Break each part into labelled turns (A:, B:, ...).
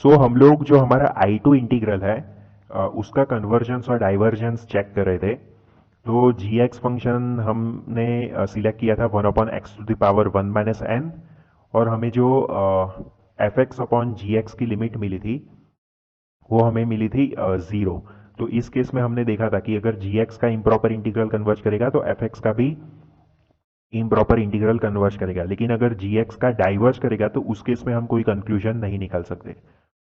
A: सो हम लोग जो हमारा आई टू इंटीग्रल है उसका कन्वर्जेंस और डाइवर्जेंस चेक कर रहे थे। तो जी एक्स फंक्शन हमने सिलेक्ट किया था 1/x⁴ 1 - n, और हमें जो F x upon g x की लिमिट मिली थी वो हमें मिली थी 0। तो इस केस में हमने देखा था कि अगर जी एक्स का इम्प्रॉपर इंटीग्रल कन्वर्ज करेगा तो एफ एक्स का भी इम्प्रॉपर इंटीग्रल कन्वर्ज करेगा, लेकिन अगर जी एक्स का डाइवर्ज करेगा तो उस केस में हम कोई कंक्लूजन नहीं निकाल सकते।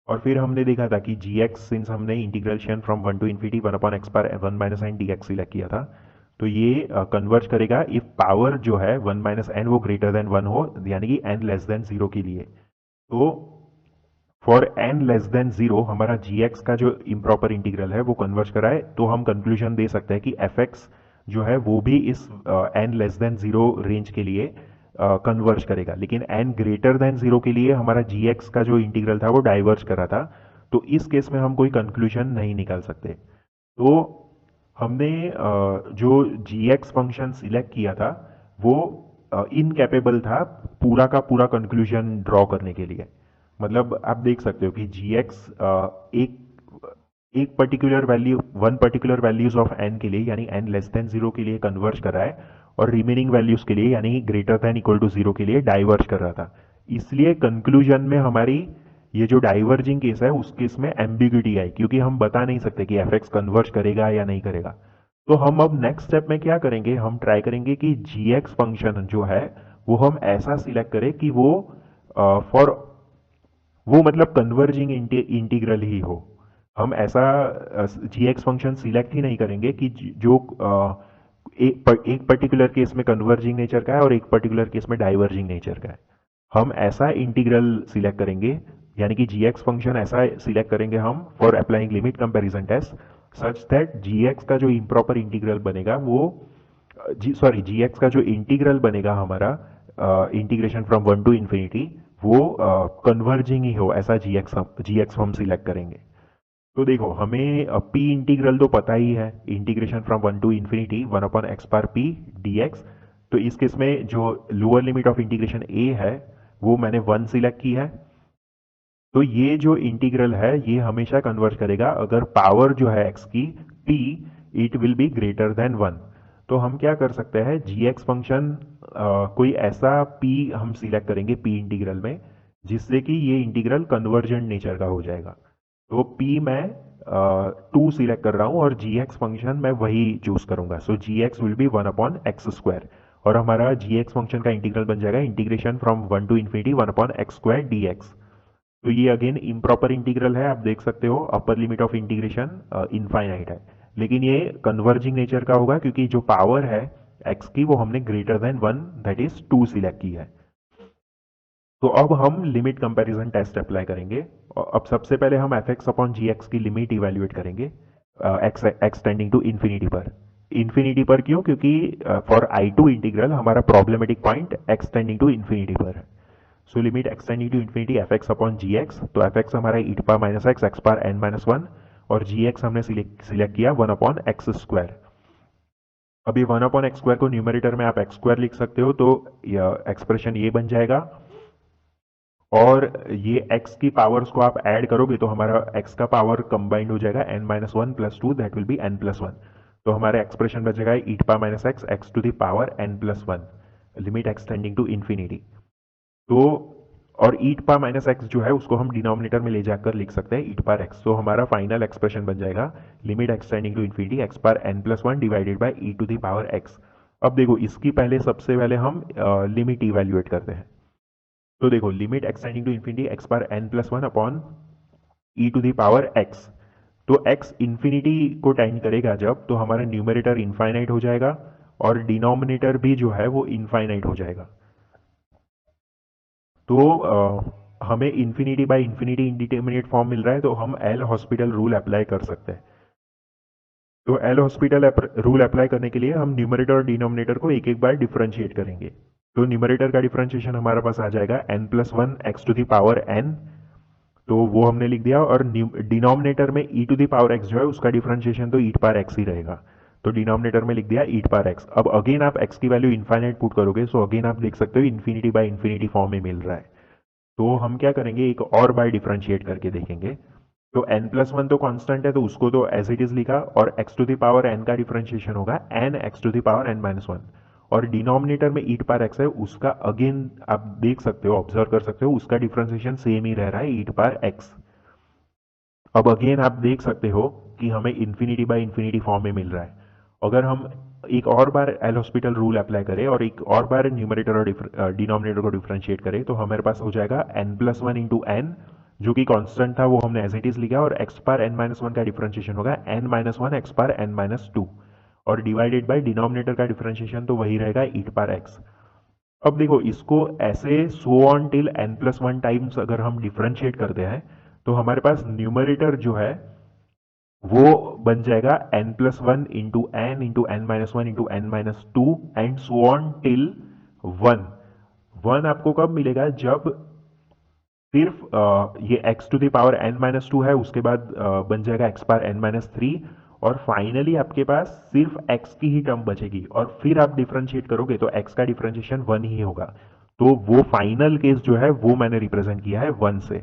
A: और फिर हमने देखा था कि जी एक्स, सिंस हमने integration from 1 to ∞ 1/x⁴ D x select किया था, तो ये कन्वर्ज करेगा इफ पावर जो है 1 - n वो ग्रेटर देन 1 हो, यानी कि n लेस देन 0 के लिए। तो फॉर n लेस देन 0 हमारा जी एक्स का जो इम्प्रॉपर इंटीग्रल है वो कन्वर्ज कराए, तो हम कंक्लूजन दे सकते हैं कि एफ एक्स जो है वो भी इस n लेस देन 0 रेंज के लिए कन्वर्ज करेगा। लेकिन n ग्रेटर देन 0 के लिए हमारा जी एक्स का जो इंटीग्रल था वो डाइवर्ज कर रहा था, तो इस केस में हम कोई कंक्लूजन नहीं निकाल सकते। तो हमने जो जी एक्स फंक्शन सिलेक्ट किया था वो इनकेपेबल था पूरा का पूरा कंक्लूजन ड्रॉ करने के लिए। मतलब आप देख सकते हो कि जी एक्स एक एक particular value, one particular values of N के लिए यानी एन लेस देन 0 के लिए कन्वर्ज कर रहा है, और रिमेनिंग वैल्यूज के लिए यानी ग्रेटर देन इक्वल टू 0 के लिए डाइवर्ज कर रहा था। इसलिए कंक्लूजन में हमारी ये जो डाइवर्जिंग केस है उस केस में एम्बिग्यूटी आई, क्योंकि हम बता नहीं सकते कि एफ एक्स कन्वर्ज करेगा या नहीं करेगा। तो हम अब नेक्स्ट स्टेप में क्या करेंगे, हम ट्राई करेंगे कि जी एक्स फंक्शन जो है वो हम ऐसा सिलेक्ट करें कि वो फॉर वो मतलब कन्वर्जिंग इंटीग्रल ही हो। हम ऐसा जी एक्स फंक्शन सिलेक्ट ही नहीं करेंगे कि जो एक पर्टिकुलर केस में कन्वर्जिंग नेचर का है और एक पर्टिकुलर केस में डाइवर्जिंग नेचर का है। हम ऐसा इंटीग्रल सिलेक्ट करेंगे, यानी कि जी एक्स फंक्शन ऐसा सिलेक्ट करेंगे हम for applying limit comparison test, such that G X का जो इम्प्रॉपर इंटीग्रल बनेगा वो जी एक्स का जो इंटीग्रल बनेगा हमारा इंटीग्रेशन फ्रॉम 1 to ∞, वो कन्वर्जिंग ही हो, ऐसा जी एक्स हम सिलेक्ट करेंगे। तो देखो हमें पी इंटीग्रल तो पता ही है, integration from 1 to ∞ 1/x⁴p dx। तो इस केस में जो लोअर लिमिट ऑफ इंटीग्रेशन ए है वो मैंने 1 सिलेक्ट की है। तो ये जो इंटीग्रल है ये हमेशा कन्वर्ज करेगा अगर पावर जो है एक्स की p, it will be greater than 1। तो हम क्या कर सकते हैं, जी एक्स फंक्शन कोई ऐसा p हम सिलेक्ट करेंगे p इंटीग्रल में जिससे कि ये इंटीग्रल कन्वर्जेंट नेचर का हो जाएगा। तो p मैं 2 सिलेक्ट कर रहा हूँ और जी एक्स फंक्शन मैं वही चूज करूंगा। सो जी एक्स विल बी 1/x², और हमारा जी एक्स फंक्शन का इंटीग्रल बन जाएगा integration from 1 to ∞ 1/x² dx। तो ये अगेन इम्प्रॉपर इंटीग्रल है, आप देख सकते हो upper limit of integration infinite है, लेकिन ये कन्वर्जिंग नेचर का होगा क्योंकि जो पावर है एक्स की वो हमने greater than 1 that is 2 select की है। तो अब हम लिमिट कंपैरिजन टेस्ट अप्लाई करेंगे। और अब सबसे पहले हम f x upon g x की लिमिट इवेल्युएट करेंगे x x tending to infinity पर। इन्फिनिटी पर क्यों, क्योंकि फॉर आई टू इंटीग्रल हमारा problematic point x tending to infinity पर है। So limit extending to infinity f x upon g x, तो एफ एक्स हमारा e power minus x power n minus one, और g x हमने select किया 1/x²। अब ये 1/x² को न्यूमरेटर में आप x² लिख सकते हो, तो एक्सप्रेशन ये बन जाएगा। और ये x की पावर्स को आप ऐड करोगे तो हमारा x का पावर कंबाइंड हो जाएगा n-1 + 2, that will be n+1। तो हमारा एक्सप्रेशन बच जाएगा e power minus x to the power n+1, limit extending to infinity. तो और ई पावर माइनस एक्स जो है उसको हम डिनोमिनेटर में ले जाकर लिख सकते हैं ई पावर एक्स। तो हमारा फाइनल एक्सप्रेशन बन जाएगा limit extending to infinity X power n+1 divided by E to the power X. अब देखो इसकी पहले सबसे पहले हम लिमिट इवेल्युएट करते हैं। तो देखो limit extending to infinity X power n+1 upon E to the power X. तो x इन्फिनिटी को टेंड करेगा जब, तो हमारा न्यूमरेटर इनफाइनाइट हो जाएगा और डिनोमिनेटर भी जो है वो इनफाइनाइट हो जाएगा। तो हमें infinity by infinity indeterminate form मिल रहा है, तो हम एल हॉस्पिटल रूल अप्लाई कर सकते हैं। तो एल हॉस्पिटल रूल अप्लाई करने के लिए हम न्यूमरेटर और डिनोमिनेटर को एक एक बार डिफरेंशिएट करेंगे। तो न्यूमरेटर का डिफरेंशिएशन हमारे पास आ जाएगा n+1 X to the power n, तो वो हमने लिख दिया। और डिनोमिनेटर में E to the power X जो है उसका डिफरेंशिएशन तो ई पावर एक्स ही रहेगा, तो डिनोमिनेटर में लिख दिया ई पावर एक्स। अब अगेन आप एक्स की वैल्यू इनफाइनाइट पुट करोगे, सो अगेन आप देख सकते हो इन्फिनिटी बाय इन्फिनिटी फॉर्म में मिल रहा है। तो हम क्या करेंगे, एक और बार डिफरेंशिएट करके देखेंगे। तो n+1 तो कांस्टेंट है, तो उसको तो एज इट इज लिखा, और x to the power n का डिफरेंशिएशन होगा n x to the power n-1, और डिनोमिनेटर में e पावर x है, उसका अगेन आप देख सकते हो, ऑब्जर्व कर सकते हो, उसका डिफरेंशिएशन सेम ही रह रहा है, e पावर x। अब अगेन आप देख सकते हो कि हमें इन्फिनिटी बाय इन्फिनिटी फॉर्म में मिल रहा है। अगर हम एक और बार एल हॉस्पिटल रूल अप्लाई करें और एक और बार न्यूमरेटर और डिनोमिनेटर को डिफरेंशिएट करें, तो हमारे पास हो जाएगा n+1 इंटू एन, जो कि कांस्टेंट था वो हमने एज इट इज लिखा, और x पावर n-1 का डिफरेंशिएशन होगा n-1 x पावर n-2, और डिवाइडेड बाय डिनोमिनेटर का डिफरेंशिएशन तो वही रहेगा e पावर x। अब देखो, इसको ऐसे सो ऑन टिल n+1 टाइम्स अगर हम डिफरेंशिएट करते हैं, तो हमारे पास न्यूमरेटर जो है वो बन जाएगा n+1 into N into n-1 into n-2 and so on till 1। 1 आपको कब मिलेगा, जब सिर्फ ये x to the power n-2 है, उसके बाद बन जाएगा x पावर n-3, और फाइनली आपके पास सिर्फ x की ही टर्म बचेगी, और फिर आप डिफरेंशिएट करोगे तो x का डिफरेंशिएशन 1 ही होगा। तो वो फाइनल केस जो है वो मैंने रिप्रेजेंट किया है 1 से।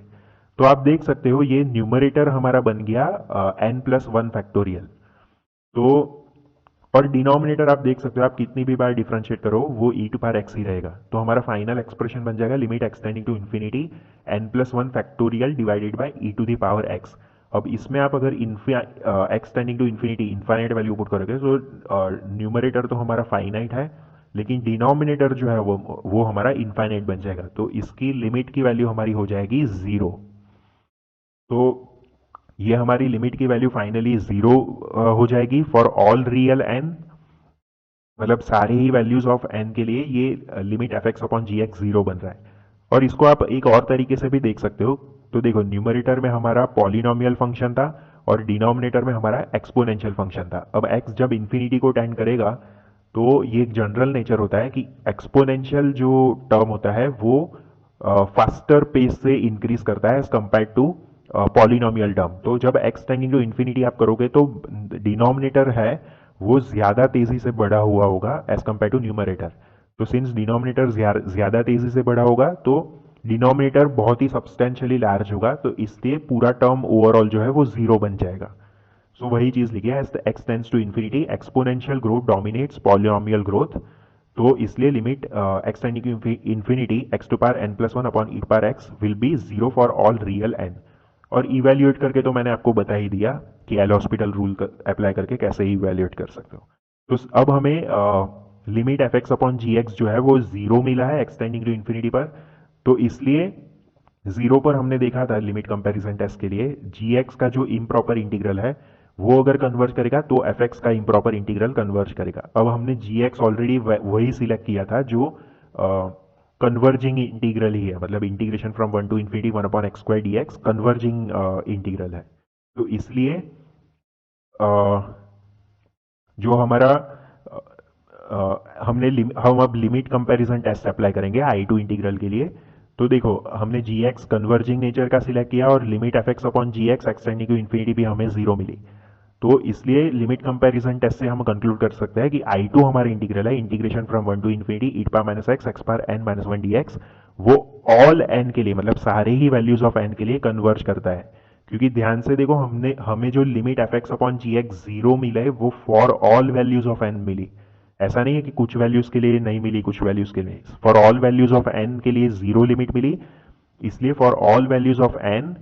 A: तो आप देख सकते हो ये न्यूमरेटर हमारा बन गया n+1 फैक्टोरियल। तो और डिनोमिनेटर आप देख सकते हो, आप कितनी भी बार डिफरेंशिएट करो वो e टू पावर x ही रहेगा। तो हमारा फाइनल एक्सप्रेशन बन जाएगा limit extending to infinity n+1 factorial divided by e to the power x। अब इसमें आप अगर extending to infinity infinite value put करोगे, तो न्यूमरेटर तो हमारा फाइनाइट है, लेकिन डिनोमिनेटर जो है वो हमारा इनफाइनाइट बन जाएगा। तो इसकी लिमिट की वैल्यू हमारी हो जाएगी 0। तो ये हमारी लिमिट की वैल्यू फाइनली 0 हो जाएगी फॉर ऑल रियल n, मतलब सारे ही वैल्यूज ऑफ n के लिए ये लिमिट fx अपॉन gx 0 बन रहा है। और इसको आप एक और तरीके से भी देख सकते हो। तो देखो, न्यूमरेटर में हमारा पॉलिनोमियल फंक्शन था और डिनोमिनेटर में हमारा एक्सपोनेंशियल फंक्शन था। अब x जब इन्फिनिटी को टेंड करेगा, तो ये एक जनरल नेचर होता है कि एक्सपोनेंशियल जो टर्म होता है वो फास्टर पेस से इंक्रीज करता है as compare to polynomial term. तो जब x टेंडिंग टू इन्फिनिटी आप करोगे, तो डिनोमिनेटर है वो ज्यादा तेजी से बढ़ा हुआ होगा एज कंपेयर टू न्यूमरेटर। तो सिंस डिनोमिनेटर ज्यादा तेजी से बढ़ा होगा, तो डिनोमिनेटर बहुत ही सब्सटेंशियली लार्ज होगा, तो इसलिए पूरा टर्म ओवरऑल जो है वो 0 बन जाएगा। सो वही चीज लिखी है, as the x tends to infinity exponential growth dominates polynomial growth. तो इसलिए limit x tending to infinity x to power n+1 upon e power x will be 0 for all real n। और इवेल्युएट करके तो मैंने आपको बता ही दिया कि एल हॉस्पिटल रूल अप्लाई करके कैसे इवेल्युएट कर सकते हो। तो अब हमें लिमिट fx अपॉन gx जो है वो 0 मिला है एक्सटेंडिंग टू इन्फिनिटी पर। तो इसलिए 0 पर हमने देखा था लिमिट कंपैरिजन टेस्ट के लिए gx का जो इम्प्रॉपर इंटीग्रल है वो अगर कन्वर्ज करेगा, तो fx का इम्प्रॉपर इंटीग्रल कन्वर्ज करेगा। अब हमने gx ऑलरेडी वही सिलेक्ट किया था जो कन्वर्जिंग इंटीग्रल ही है, मतलब integration from 1 to infinity 1 upon X square dx converging integral है। तो इसलिए जो हमारा हम अब लिमिट कंपैरिजन टेस्ट अप्लाई करेंगे I2 इंटीग्रल के लिए। तो देखो, हमने gx कन्वर्जिंग नेचर का सिलेक्ट किया और limit fx upon gx extending to infinity भी हमें 0 मिली। तो इसलिए लिमिट कंपैरिजन टेस्ट से हम कंक्लूड कर सकते हैं कि I2 हमारा इंटीग्रल है integration from 1 to infinity e power minus x power n-1 dx, वो ऑल n के लिए, मतलब सारे ही वैल्यूज ऑफ n के लिए कन्वर्ज करता है। क्योंकि ध्यान से देखो, हमें जो लिमिट fx अपॉन gx 0 मिला है वो for all values of n मिली। ऐसा नहीं है कि कुछ वैल्यूज के लिए नहीं मिली, कुछ वैल्यूज के लिए, for all values of n के लिए 0 लिमिट मिली। इसलिए for all values of n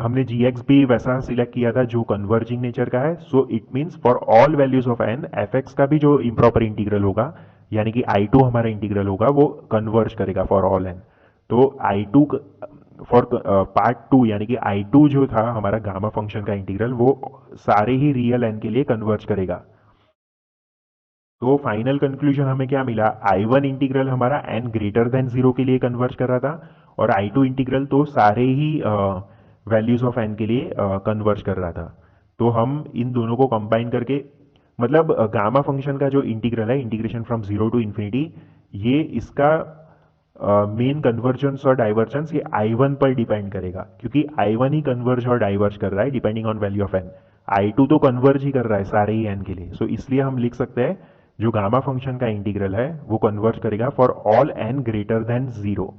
A: हमने gx भी वैसा सिलेक्ट किया था जो कन्वर्जिंग नेचर का है। So it means for all values of n fx का भी जो इम्प्रॉपर इंटीग्रल होगा, यानी कि I2 हमारा इंटीग्रल होगा, वो कन्वर्ज करेगा फॉर ऑल n। तो I2 फॉर पार्ट 2, यानी कि I2 जो था हमारा गामा फंक्शन का इंटीग्रल, वो सारे ही रियल n के लिए कन्वर्ज करेगा। तो फाइनल कंक्लूजन हमें क्या मिला, I1 इंटीग्रल हमारा n ग्रेटर देन 0 के लिए कन्वर्ज कर रहा था, और I2 इंटीग्रल तो सारे ही वैल्यूज ऑफ n के लिए कन्वर्ज कर रहा था। तो हम इन दोनों को कंबाइन करके, मतलब गामा फंक्शन का जो इंटीग्रल है इंटीग्रेशन फ्रॉम 0 टू इन्फिनिटी, ये इसका मेन कन्वर्जेंस और डाइवर्जेंस ये I1 पर डिपेंड करेगा, क्योंकि I1 ही कन्वर्ज और डाइवर्ज कर रहा है depending on value of n। I2 तो कन्वर्ज ही कर रहा है सारे ही n के लिए। सो इसलिए हम लिख सकते हैं जो गामा फंक्शन का इंटीग्रल है वो कन्वर्ज करेगा for all n greater than 0।